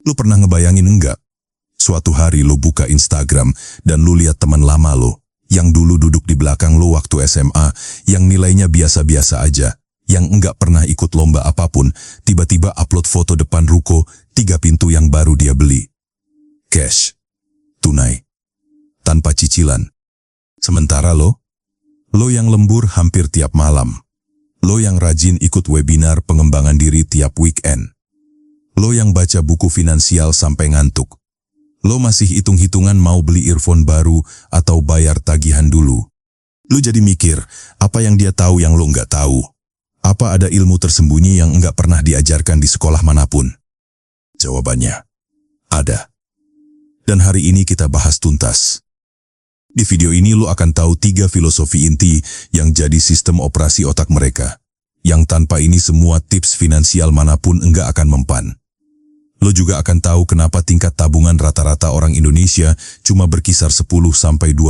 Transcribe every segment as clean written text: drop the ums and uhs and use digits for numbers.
Lu pernah ngebayangin enggak? Suatu hari lu buka Instagram dan lu lihat teman lama lu, yang dulu duduk di belakang lu waktu SMA, yang nilainya biasa-biasa aja, yang enggak pernah ikut lomba apapun, tiba-tiba upload foto depan ruko, 3 pintu yang baru dia beli. Cash. Tunai. Tanpa cicilan. Sementara lo yang lembur hampir tiap malam. Lo yang rajin ikut webinar pengembangan diri tiap weekend. Lo yang baca buku finansial sampai ngantuk. Lo masih hitung-hitungan mau beli earphone baru atau bayar tagihan dulu. Lo jadi mikir, apa yang dia tahu yang lo nggak tahu? Apa ada ilmu tersembunyi yang nggak pernah diajarkan di sekolah manapun? Jawabannya, ada. Dan hari ini kita bahas tuntas. Di video ini lo akan tahu 3 filosofi inti yang jadi sistem operasi otak mereka. Yang tanpa ini semua tips finansial manapun enggak akan mempan. Lo juga akan tahu kenapa tingkat tabungan rata-rata orang Indonesia cuma berkisar 10-20%,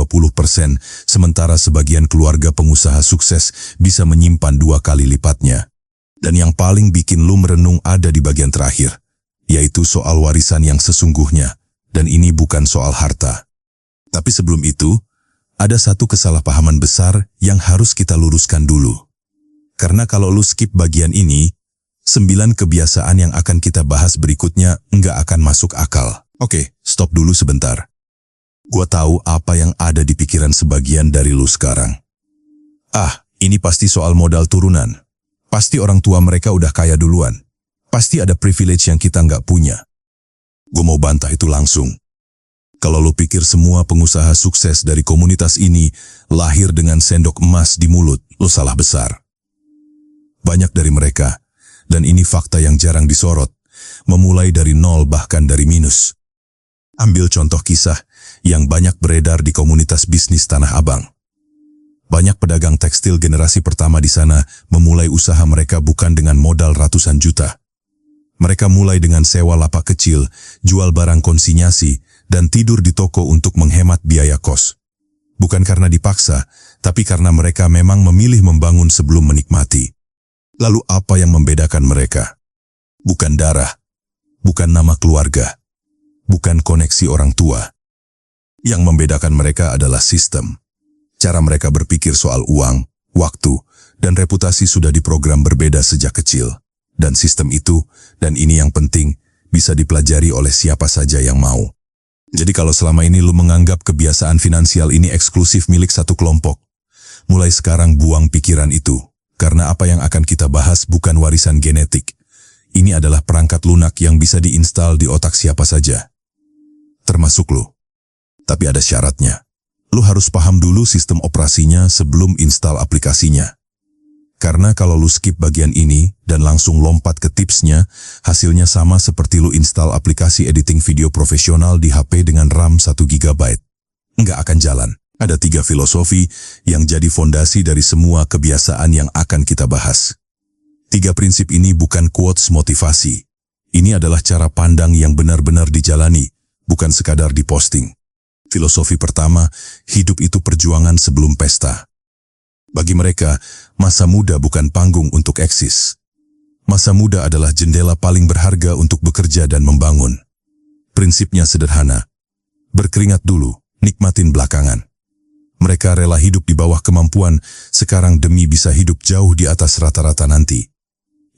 sementara sebagian keluarga pengusaha sukses bisa menyimpan 2 kali lipatnya. Dan yang paling bikin lo merenung ada di bagian terakhir, yaitu soal warisan yang sesungguhnya. Dan ini bukan soal harta. Tapi sebelum itu, ada satu kesalahpahaman besar yang harus kita luruskan dulu. Karena kalau lo skip bagian ini, 9 kebiasaan yang akan kita bahas berikutnya nggak akan masuk akal. Oke, stop dulu sebentar. Gua tahu apa yang ada di pikiran sebagian dari lu sekarang. Ini pasti soal modal turunan. Pasti orang tua mereka udah kaya duluan. Pasti ada privilege yang kita nggak punya. Gua mau bantah itu langsung. Kalau lu pikir semua pengusaha sukses dari komunitas ini lahir dengan sendok emas di mulut, lu salah besar. Banyak dari mereka, dan ini fakta yang jarang disorot, memulai dari nol bahkan dari minus. Ambil contoh kisah yang banyak beredar di komunitas bisnis Tanah Abang. Banyak pedagang tekstil generasi pertama di sana memulai usaha mereka bukan dengan modal ratusan juta. Mereka mulai dengan sewa lapak kecil, jual barang konsinyasi, dan tidur di toko untuk menghemat biaya kos. Bukan karena dipaksa, tapi karena mereka memang memilih membangun sebelum menikmati. Lalu apa yang membedakan mereka? Bukan darah, bukan nama keluarga, bukan koneksi orang tua. Yang membedakan mereka adalah sistem. Cara mereka berpikir soal uang, waktu, dan reputasi sudah diprogram berbeda sejak kecil. Dan sistem itu, dan ini yang penting, bisa dipelajari oleh siapa saja yang mau. Jadi kalau selama ini lu menganggap kebiasaan finansial ini eksklusif milik satu kelompok, mulai sekarang buang pikiran itu. Karena apa yang akan kita bahas bukan warisan genetik. Ini adalah perangkat lunak yang bisa diinstal di otak siapa saja. Termasuk lu. Tapi ada syaratnya. Lu harus paham dulu sistem operasinya sebelum install aplikasinya. Karena kalau lu skip bagian ini dan langsung lompat ke tipsnya, hasilnya sama seperti lu install aplikasi editing video profesional di HP dengan RAM 1 GB. Nggak akan jalan. Ada 3 filosofi yang jadi fondasi dari semua kebiasaan yang akan kita bahas. 3 prinsip ini bukan quotes motivasi. Ini adalah cara pandang yang benar-benar dijalani, bukan sekadar diposting. Filosofi pertama, hidup itu perjuangan sebelum pesta. Bagi mereka, masa muda bukan panggung untuk eksis. Masa muda adalah jendela paling berharga untuk bekerja dan membangun. Prinsipnya sederhana. Berkeringat dulu, nikmatin belakangan. Mereka rela hidup di bawah kemampuan sekarang demi bisa hidup jauh di atas rata-rata nanti.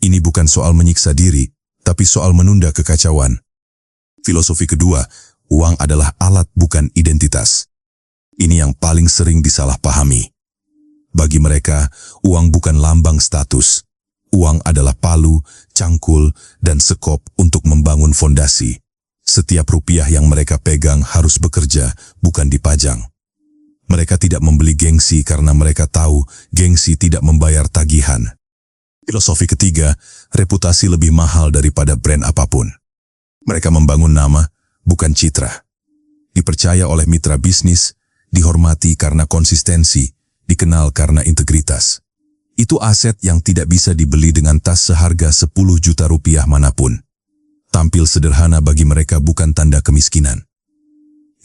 Ini bukan soal menyiksa diri, tapi soal menunda kekacauan. Filosofi kedua, uang adalah alat bukan identitas. Ini yang paling sering disalahpahami. Bagi mereka, uang bukan lambang status. Uang adalah palu, cangkul, dan sekop untuk membangun fondasi. Setiap rupiah yang mereka pegang harus bekerja, bukan dipajang. Mereka tidak membeli gengsi karena mereka tahu gengsi tidak membayar tagihan. Filosofi ketiga, reputasi lebih mahal daripada brand apapun. Mereka membangun nama, bukan citra. Dipercaya oleh mitra bisnis, dihormati karena konsistensi, dikenal karena integritas. Itu aset yang tidak bisa dibeli dengan tas seharga 10 juta rupiah manapun. Tampil sederhana bagi mereka bukan tanda kemiskinan.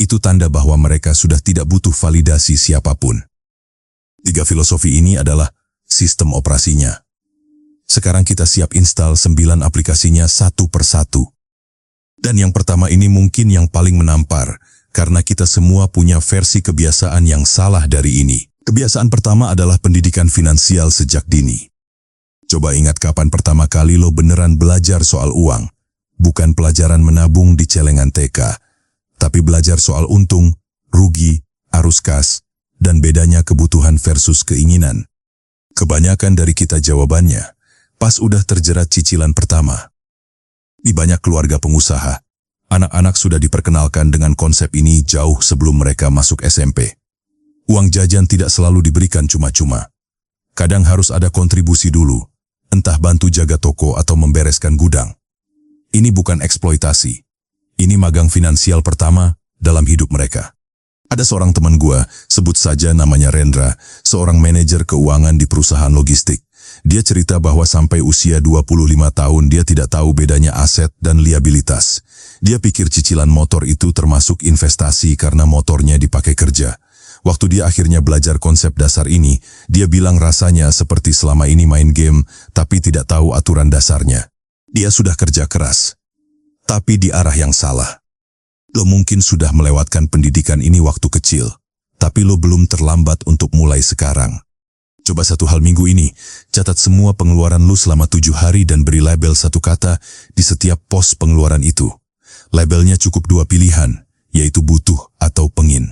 Itu tanda bahwa mereka sudah tidak butuh validasi siapapun. 3 filosofi ini adalah sistem operasinya. Sekarang kita siap install 9 aplikasinya satu persatu. Dan yang pertama ini mungkin yang paling menampar, karena kita semua punya versi kebiasaan yang salah dari ini. Kebiasaan pertama adalah pendidikan finansial sejak dini. Coba ingat kapan pertama kali lo beneran belajar soal uang. Bukan pelajaran menabung di celengan TK, tapi belajar soal untung, rugi, arus kas, dan bedanya kebutuhan versus keinginan. Kebanyakan dari kita jawabannya, pas udah terjerat cicilan pertama. Di banyak keluarga pengusaha, anak-anak sudah diperkenalkan dengan konsep ini jauh sebelum mereka masuk SMP. Uang jajan tidak selalu diberikan cuma-cuma. Kadang harus ada kontribusi dulu, entah bantu jaga toko atau membereskan gudang. Ini bukan eksploitasi. Ini magang finansial pertama dalam hidup mereka. Ada seorang teman gua, sebut saja namanya Rendra, seorang manajer keuangan di perusahaan logistik. Dia cerita bahwa sampai usia 25 tahun dia tidak tahu bedanya aset dan liabilitas. Dia pikir cicilan motor itu termasuk investasi karena motornya dipakai kerja. Waktu dia akhirnya belajar konsep dasar ini, dia bilang rasanya seperti selama ini main game, tapi tidak tahu aturan dasarnya. Dia sudah kerja keras, tapi di arah yang salah. Lo mungkin sudah melewatkan pendidikan ini waktu kecil, tapi lo belum terlambat untuk mulai sekarang. Coba 1 hal minggu ini, catat semua pengeluaran lo selama 7 hari dan beri label 1 kata di setiap pos pengeluaran itu. Labelnya cukup 2 pilihan, yaitu butuh atau pengin.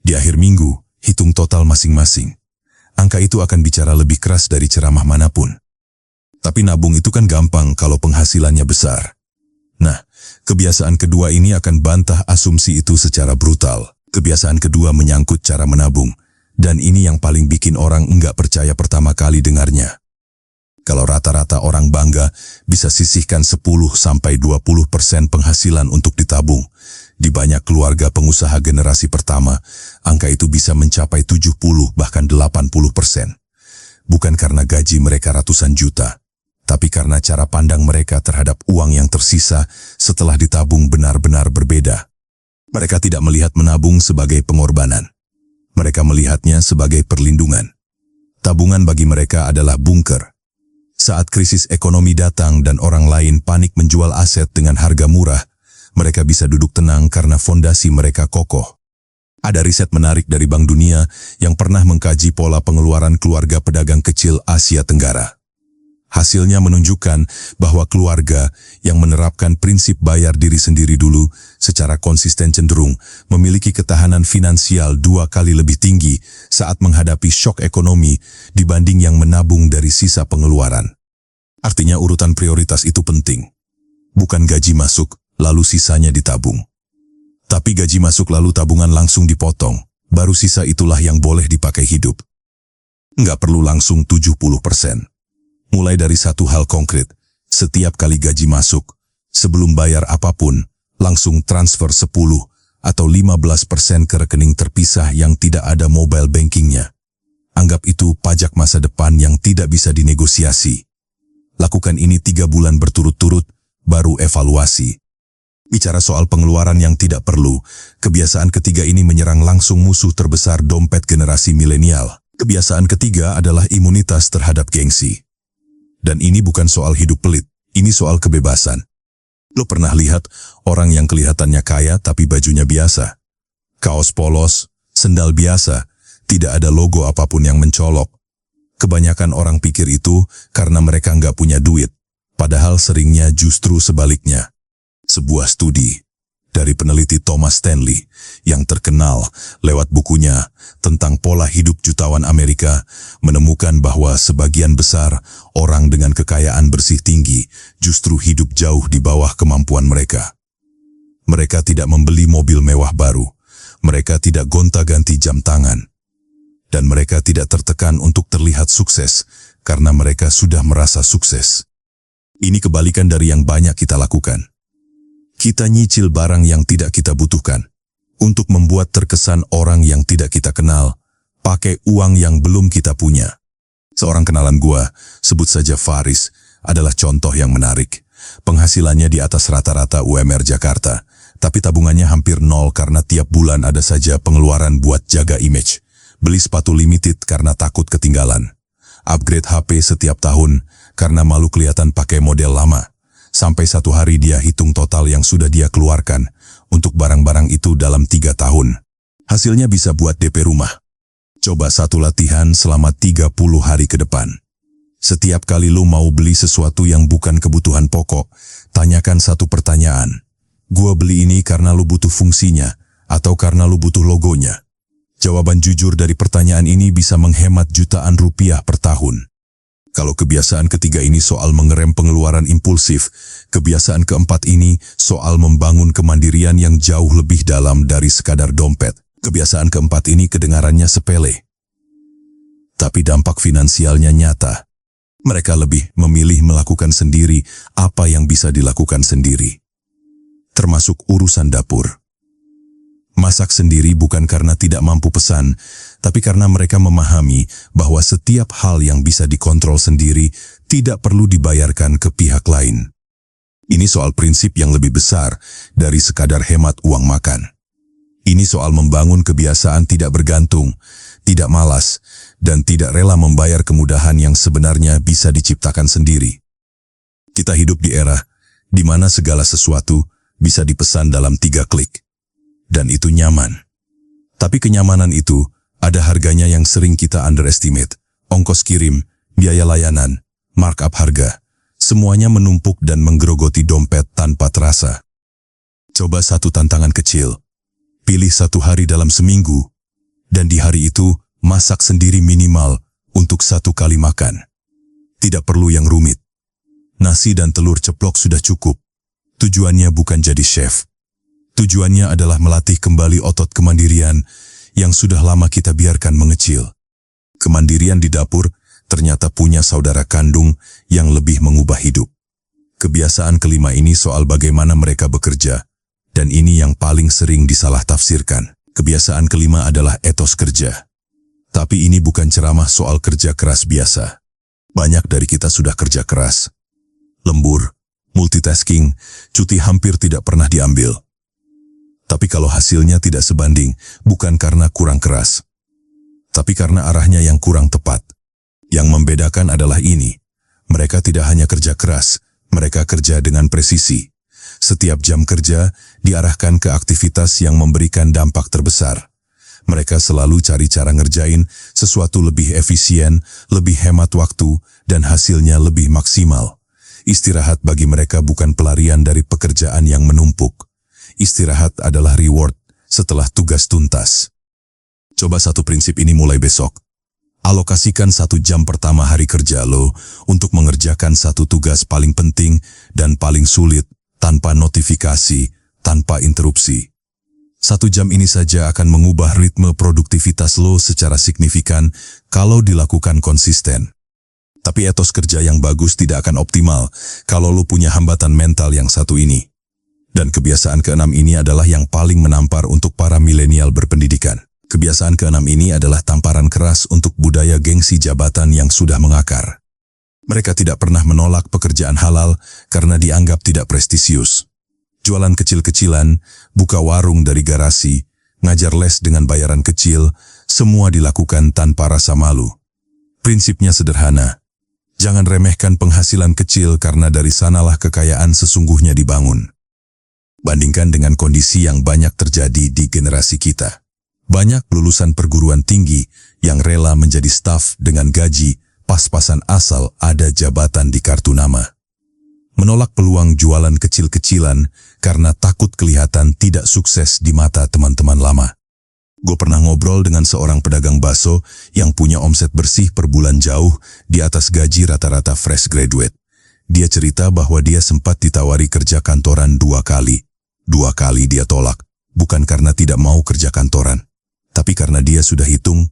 Di akhir minggu, hitung total masing-masing. Angka itu akan bicara lebih keras dari ceramah manapun. Tapi nabung itu kan gampang kalau penghasilannya besar. Nah, kebiasaan kedua ini akan bantah asumsi itu secara brutal. Kebiasaan kedua menyangkut cara menabung, dan ini yang paling bikin orang enggak percaya pertama kali dengarnya. Kalau rata-rata orang bangga bisa sisihkan 10-20% penghasilan untuk ditabung, di banyak keluarga pengusaha generasi pertama, angka itu bisa mencapai 70 bahkan 80%. Bukan karena gaji mereka ratusan juta, tapi karena cara pandang mereka terhadap uang yang tersisa setelah ditabung benar-benar berbeda. Mereka tidak melihat menabung sebagai pengorbanan. Mereka melihatnya sebagai perlindungan. Tabungan bagi mereka adalah bunker. Saat krisis ekonomi datang dan orang lain panik menjual aset dengan harga murah, mereka bisa duduk tenang karena fondasi mereka kokoh. Ada riset menarik dari Bank Dunia yang pernah mengkaji pola pengeluaran keluarga pedagang kecil Asia Tenggara. Hasilnya menunjukkan bahwa keluarga yang menerapkan prinsip bayar diri sendiri dulu secara konsisten cenderung memiliki ketahanan finansial 2 kali lebih tinggi saat menghadapi syok ekonomi dibanding yang menabung dari sisa pengeluaran. Artinya urutan prioritas itu penting. Bukan gaji masuk, lalu sisanya ditabung. Tapi gaji masuk lalu tabungan langsung dipotong, baru sisa itulah yang boleh dipakai hidup. Nggak perlu langsung 70%. Mulai dari satu hal konkret, setiap kali gaji masuk, sebelum bayar apapun, langsung transfer 10 atau 15% ke rekening terpisah yang tidak ada mobile bankingnya. Anggap itu pajak masa depan yang tidak bisa dinegosiasi. Lakukan ini 3 bulan berturut-turut, baru evaluasi. Bicara soal pengeluaran yang tidak perlu, kebiasaan ketiga ini menyerang langsung musuh terbesar dompet generasi milenial. Kebiasaan ketiga adalah imunitas terhadap gengsi. Dan ini bukan soal hidup pelit, ini soal kebebasan. Lo pernah lihat orang yang kelihatannya kaya tapi bajunya biasa? Kaos polos, sendal biasa, tidak ada logo apapun yang mencolok. Kebanyakan orang pikir itu karena mereka nggak punya duit, padahal seringnya justru sebaliknya. Sebuah studi dari peneliti Thomas Stanley yang terkenal lewat bukunya tentang pola hidup jutawan Amerika menemukan bahwa sebagian besar orang dengan kekayaan bersih tinggi justru hidup jauh di bawah kemampuan mereka. Mereka tidak membeli mobil mewah baru, mereka tidak gonta-ganti jam tangan, dan mereka tidak tertekan untuk terlihat sukses karena mereka sudah merasa sukses. Ini kebalikan dari yang banyak kita lakukan. Kita nyicil barang yang tidak kita butuhkan, untuk membuat terkesan orang yang tidak kita kenal, pakai uang yang belum kita punya. Seorang kenalan gua, sebut saja Faris, adalah contoh yang menarik. Penghasilannya di atas rata-rata UMR Jakarta, tapi tabungannya hampir nol karena tiap bulan ada saja pengeluaran buat jaga image. Beli sepatu limited karena takut ketinggalan. Upgrade HP setiap tahun karena malu kelihatan pakai model lama. Sampai satu hari dia hitung total yang sudah dia keluarkan untuk barang-barang itu dalam 3 tahun. Hasilnya bisa buat DP rumah. Coba satu latihan selama 30 hari ke depan. Setiap kali lu mau beli sesuatu yang bukan kebutuhan pokok, tanyakan satu pertanyaan. Gua beli ini karena lu butuh fungsinya atau karena lu butuh logonya? Jawaban jujur dari pertanyaan ini bisa menghemat jutaan rupiah per tahun. Kalau kebiasaan ketiga ini soal mengerem pengeluaran impulsif, kebiasaan keempat ini soal membangun kemandirian yang jauh lebih dalam dari sekadar dompet. Kebiasaan keempat ini kedengarannya sepele, tapi dampak finansialnya nyata. Mereka lebih memilih melakukan sendiri apa yang bisa dilakukan sendiri, termasuk urusan dapur. Masak sendiri bukan karena tidak mampu pesan, tapi karena mereka memahami bahwa setiap hal yang bisa dikontrol sendiri tidak perlu dibayarkan ke pihak lain. Ini soal prinsip yang lebih besar dari sekadar hemat uang makan. Ini soal membangun kebiasaan tidak bergantung, tidak malas, dan tidak rela membayar kemudahan yang sebenarnya bisa diciptakan sendiri. Kita hidup di era di mana segala sesuatu bisa dipesan dalam 3 klik. Dan itu nyaman. Tapi kenyamanan itu ada harganya yang sering kita underestimate. Ongkos kirim, biaya layanan, markup harga, semuanya menumpuk dan menggerogoti dompet tanpa terasa. Coba satu tantangan kecil. Pilih 1 hari dalam seminggu, dan di hari itu masak sendiri minimal untuk 1 kali makan. Tidak perlu yang rumit. Nasi dan telur ceplok sudah cukup. Tujuannya bukan jadi chef. Tujuannya adalah melatih kembali otot kemandirian yang sudah lama kita biarkan mengecil. Kemandirian di dapur ternyata punya saudara kandung yang lebih mengubah hidup. Kebiasaan kelima ini soal bagaimana mereka bekerja, dan ini yang paling sering disalah tafsirkan. Kebiasaan kelima adalah etos kerja. Tapi ini bukan ceramah soal kerja keras biasa. Banyak dari kita sudah kerja keras. Lembur, multitasking, cuti hampir tidak pernah diambil. Tapi kalau hasilnya tidak sebanding, bukan karena kurang keras, tapi karena arahnya yang kurang tepat. Yang membedakan adalah ini, mereka tidak hanya kerja keras, mereka kerja dengan presisi. Setiap jam kerja diarahkan ke aktivitas yang memberikan dampak terbesar. Mereka selalu cari cara ngerjain sesuatu lebih efisien, lebih hemat waktu, dan hasilnya lebih maksimal. Istirahat bagi mereka bukan pelarian dari pekerjaan yang menumpuk. Istirahat adalah reward setelah tugas tuntas. Coba satu prinsip ini mulai besok. Alokasikan 1 jam pertama hari kerja lo untuk mengerjakan satu tugas paling penting dan paling sulit, tanpa notifikasi, tanpa interupsi. 1 jam ini saja akan mengubah ritme produktivitas lo secara signifikan kalau dilakukan konsisten. Tapi etos kerja yang bagus tidak akan optimal kalau lo punya hambatan mental yang satu ini. Dan kebiasaan keenam ini adalah yang paling menampar untuk para milenial berpendidikan. Kebiasaan keenam ini adalah tamparan keras untuk budaya gengsi jabatan yang sudah mengakar. Mereka tidak pernah menolak pekerjaan halal karena dianggap tidak prestisius. Jualan kecil-kecilan, buka warung dari garasi, ngajar les dengan bayaran kecil, semua dilakukan tanpa rasa malu. Prinsipnya sederhana. Jangan remehkan penghasilan kecil karena dari sanalah kekayaan sesungguhnya dibangun. Bandingkan dengan kondisi yang banyak terjadi di generasi kita. Banyak lulusan perguruan tinggi yang rela menjadi staf dengan gaji pas-pasan asal ada jabatan di kartu nama. Menolak peluang jualan kecil-kecilan karena takut kelihatan tidak sukses di mata teman-teman lama. Gue pernah ngobrol dengan seorang pedagang bakso yang punya omset bersih per bulan jauh di atas gaji rata-rata fresh graduate. Dia cerita bahwa dia sempat ditawari kerja kantoran 2 kali. 2 kali dia tolak, bukan karena tidak mau kerja kantoran, tapi karena dia sudah hitung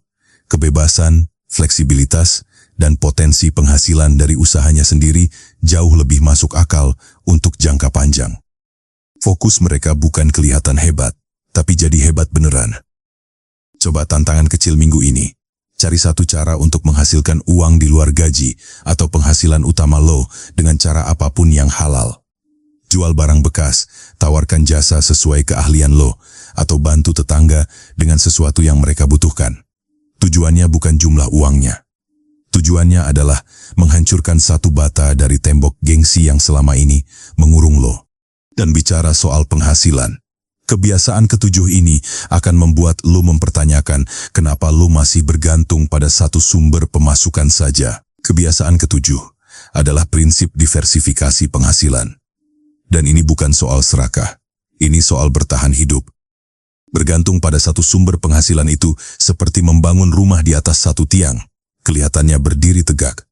kebebasan, fleksibilitas, dan potensi penghasilan dari usahanya sendiri jauh lebih masuk akal untuk jangka panjang. Fokus mereka bukan kelihatan hebat, tapi jadi hebat beneran. Coba tantangan kecil minggu ini. Cari satu cara untuk menghasilkan uang di luar gaji atau penghasilan utama lo dengan cara apapun yang halal. Jual barang bekas, tawarkan jasa sesuai keahlian lo, atau bantu tetangga dengan sesuatu yang mereka butuhkan. Tujuannya bukan jumlah uangnya. Tujuannya adalah menghancurkan satu bata dari tembok gengsi yang selama ini mengurung lo. Dan bicara soal penghasilan, kebiasaan ketujuh ini akan membuat lo mempertanyakan kenapa lo masih bergantung pada satu sumber pemasukan saja. Kebiasaan ketujuh adalah prinsip diversifikasi penghasilan. Dan ini bukan soal serakah, ini soal bertahan hidup. Bergantung pada satu sumber penghasilan itu seperti membangun rumah di atas satu tiang. Kelihatannya berdiri tegak,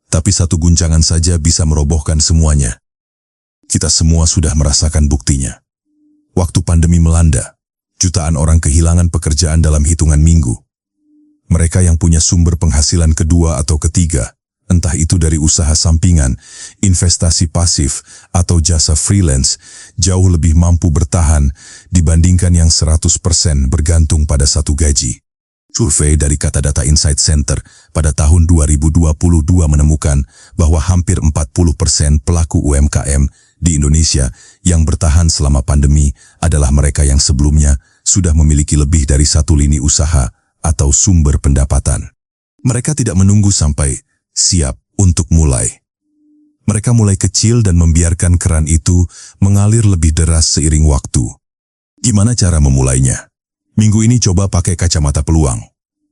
tapi satu guncangan saja bisa merobohkan semuanya. Kita semua sudah merasakan buktinya. Waktu pandemi melanda, jutaan orang kehilangan pekerjaan dalam hitungan minggu. Mereka yang punya sumber penghasilan kedua atau ketiga, entah itu dari usaha sampingan, investasi pasif, atau jasa freelance, jauh lebih mampu bertahan dibandingkan yang 100% bergantung pada satu gaji. Survei dari Kata Data Insight Center pada tahun 2022 menemukan bahwa hampir 40% pelaku UMKM di Indonesia yang bertahan selama pandemi adalah mereka yang sebelumnya sudah memiliki lebih dari satu lini usaha atau sumber pendapatan. Mereka tidak menunggu sampai siap untuk mulai. Mereka mulai kecil dan membiarkan keran itu mengalir lebih deras seiring waktu. Gimana cara memulainya? Minggu ini coba pakai kacamata peluang.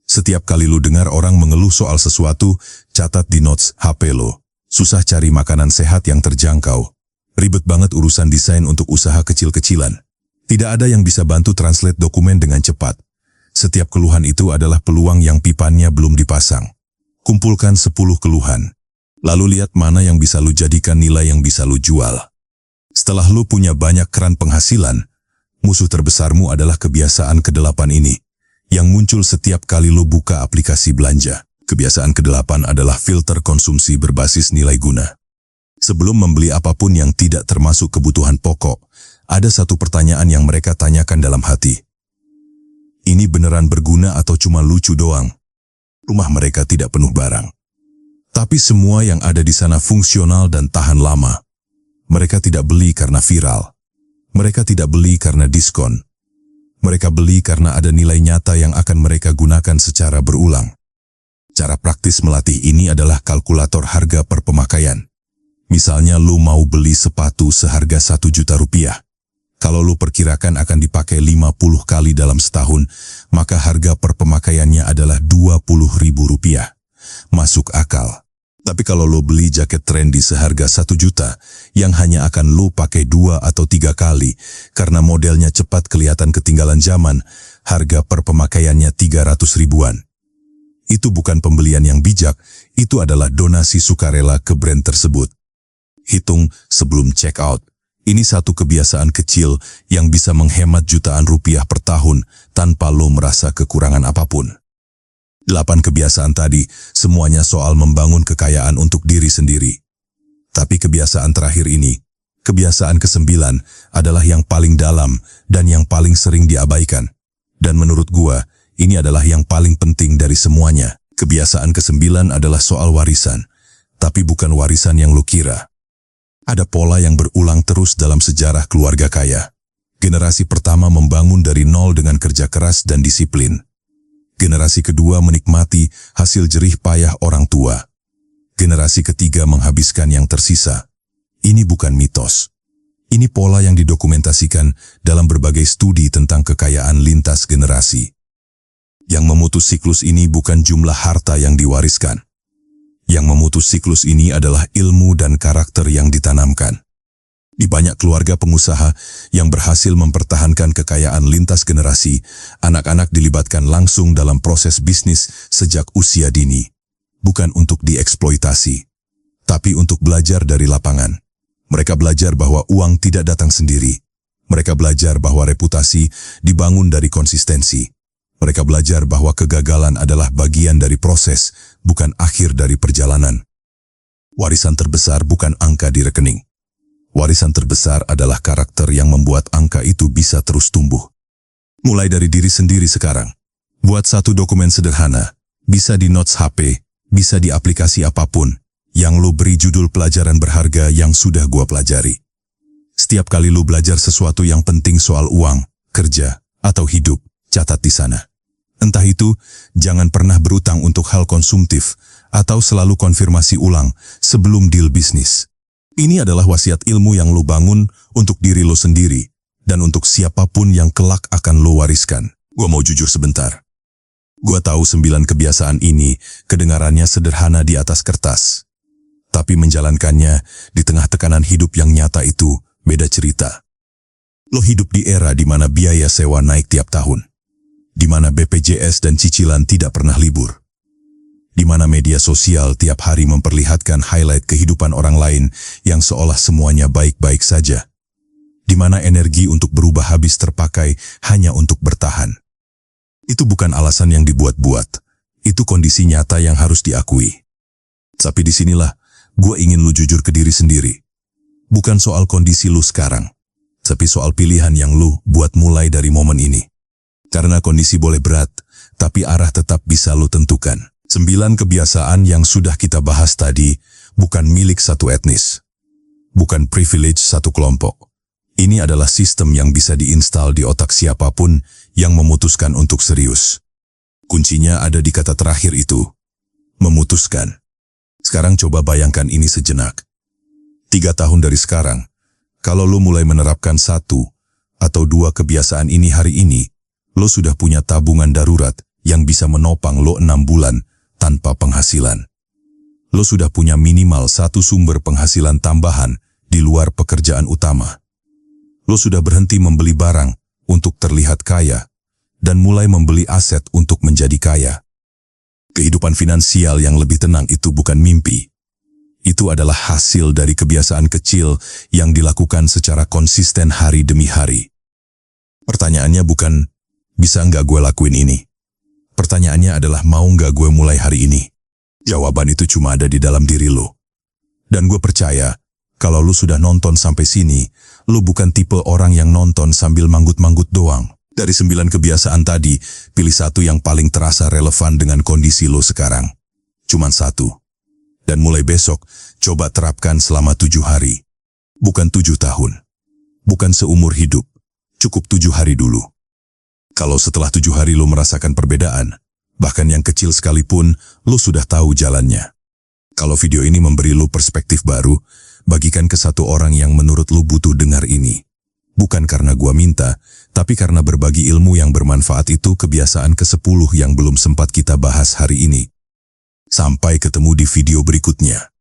Setiap kali lu dengar orang mengeluh soal sesuatu, catat di notes HP lo. Susah cari makanan sehat yang terjangkau. Ribet banget urusan desain untuk usaha kecil-kecilan. Tidak ada yang bisa bantu translate dokumen dengan cepat. Setiap keluhan itu adalah peluang yang pipannya belum dipasang. Kumpulkan 10 keluhan. Lalu lihat mana yang bisa lu jadikan nilai yang bisa lu jual. Setelah lu punya banyak keran penghasilan, musuh terbesarmu adalah kebiasaan ke-8 ini, yang muncul setiap kali lo buka aplikasi belanja. Kebiasaan ke-8 adalah filter konsumsi berbasis nilai guna. Sebelum membeli apapun yang tidak termasuk kebutuhan pokok, ada satu pertanyaan yang mereka tanyakan dalam hati. Ini beneran berguna atau cuma lucu doang? Rumah mereka tidak penuh barang. Tapi semua yang ada di sana fungsional dan tahan lama. Mereka tidak beli karena viral. Mereka tidak beli karena diskon. Mereka beli karena ada nilai nyata yang akan mereka gunakan secara berulang. Cara praktis melatih ini adalah kalkulator harga per pemakaian. Misalnya lu mau beli sepatu seharga 1 juta rupiah. Kalau lu perkirakan akan dipakai 50 kali dalam setahun, maka harga per pemakaiannya adalah 20.000 rupiah. Masuk akal. Tapi kalau lo beli jaket trendy seharga 1 juta, yang hanya akan lo pakai 2 atau 3 kali, karena modelnya cepat kelihatan ketinggalan zaman, harga per pemakaiannya 300 ribuan. Itu bukan pembelian yang bijak, itu adalah donasi sukarela ke brand tersebut. Hitung sebelum check out. Ini satu kebiasaan kecil yang bisa menghemat jutaan rupiah per tahun tanpa lo merasa kekurangan apapun. 8 kebiasaan tadi, semuanya soal membangun kekayaan untuk diri sendiri. Tapi kebiasaan terakhir ini, kebiasaan ke-9, adalah yang paling dalam dan yang paling sering diabaikan. Dan menurut gua, ini adalah yang paling penting dari semuanya. Kebiasaan ke-9 adalah soal warisan, tapi bukan warisan yang lu kira. Ada pola yang berulang terus dalam sejarah keluarga kaya. Generasi pertama membangun dari nol dengan kerja keras dan disiplin. Generasi kedua menikmati hasil jerih payah orang tua. Generasi ketiga menghabiskan yang tersisa. Ini bukan mitos. Ini pola yang didokumentasikan dalam berbagai studi tentang kekayaan lintas generasi. Yang memutus siklus ini bukan jumlah harta yang diwariskan. Yang memutus siklus ini adalah ilmu dan karakter yang ditanamkan. Di banyak keluarga pengusaha yang berhasil mempertahankan kekayaan lintas generasi, anak-anak dilibatkan langsung dalam proses bisnis sejak usia dini. Bukan untuk dieksploitasi, tapi untuk belajar dari lapangan. Mereka belajar bahwa uang tidak datang sendiri. Mereka belajar bahwa reputasi dibangun dari konsistensi. Mereka belajar bahwa kegagalan adalah bagian dari proses, bukan akhir dari perjalanan. Warisan terbesar bukan angka di rekening. Warisan terbesar adalah karakter yang membuat angka itu bisa terus tumbuh. Mulai dari diri sendiri sekarang. Buat satu dokumen sederhana, bisa di notes HP, bisa di aplikasi apapun, yang lu beri judul pelajaran berharga yang sudah gua pelajari. Setiap kali lu belajar sesuatu yang penting soal uang, kerja, atau hidup, catat di sana. Entah itu, jangan pernah berutang untuk hal konsumtif, atau selalu konfirmasi ulang sebelum deal bisnis. Ini adalah wasiat ilmu yang lo bangun untuk diri lo sendiri dan untuk siapapun yang kelak akan lo wariskan. Gua mau jujur sebentar. Gua tahu 9 kebiasaan ini kedengarannya sederhana di atas kertas. Tapi menjalankannya di tengah tekanan hidup yang nyata itu beda cerita. Lo hidup di era di mana biaya sewa naik tiap tahun. Di mana BPJS dan cicilan tidak pernah libur. Di mana media sosial tiap hari memperlihatkan highlight kehidupan orang lain yang seolah semuanya baik-baik saja. Di mana energi untuk berubah habis terpakai hanya untuk bertahan. Itu bukan alasan yang dibuat-buat. Itu kondisi nyata yang harus diakui. Tapi disinilah, gue ingin lu jujur ke diri sendiri. Bukan soal kondisi lu sekarang, tapi soal pilihan yang lu buat mulai dari momen ini. Karena kondisi boleh berat, tapi arah tetap bisa lu tentukan. 9 kebiasaan yang sudah kita bahas tadi bukan milik satu etnis. Bukan privilege satu kelompok. Ini adalah sistem yang bisa diinstal di otak siapapun yang memutuskan untuk serius. Kuncinya ada di kata terakhir itu, memutuskan. Sekarang coba bayangkan ini sejenak. 3 tahun dari sekarang, kalau lo mulai menerapkan 1 atau 2 kebiasaan ini hari ini, lo sudah punya tabungan darurat yang bisa menopang lo 6 bulan tanpa penghasilan. Lo sudah punya minimal 1 sumber penghasilan tambahan di luar pekerjaan utama. Lo sudah berhenti membeli barang untuk terlihat kaya dan mulai membeli aset untuk menjadi kaya. Kehidupan finansial yang lebih tenang itu bukan mimpi. Itu adalah hasil dari kebiasaan kecil yang dilakukan secara konsisten hari demi hari. Pertanyaannya bukan, bisa nggak gue lakuin ini? Pertanyaannya adalah, mau nggak gue mulai hari ini? Jawaban itu cuma ada di dalam diri lo. Dan gue percaya, kalau lo sudah nonton sampai sini, lo bukan tipe orang yang nonton sambil manggut-manggut doang. Dari 9 kebiasaan tadi, pilih 1 yang paling terasa relevan dengan kondisi lo sekarang. Cuman 1. Dan mulai besok, coba terapkan selama 7 hari. Bukan 7 tahun. Bukan seumur hidup. Cukup 7 hari dulu. Kalau setelah 7 hari lo merasakan perbedaan, bahkan yang kecil sekalipun, lo sudah tahu jalannya. Kalau video ini memberi lo perspektif baru, bagikan ke 1 orang yang menurut lo butuh dengar ini. Bukan karena gua minta, tapi karena berbagi ilmu yang bermanfaat itu kebiasaan ke-10 yang belum sempat kita bahas hari ini. Sampai ketemu di video berikutnya.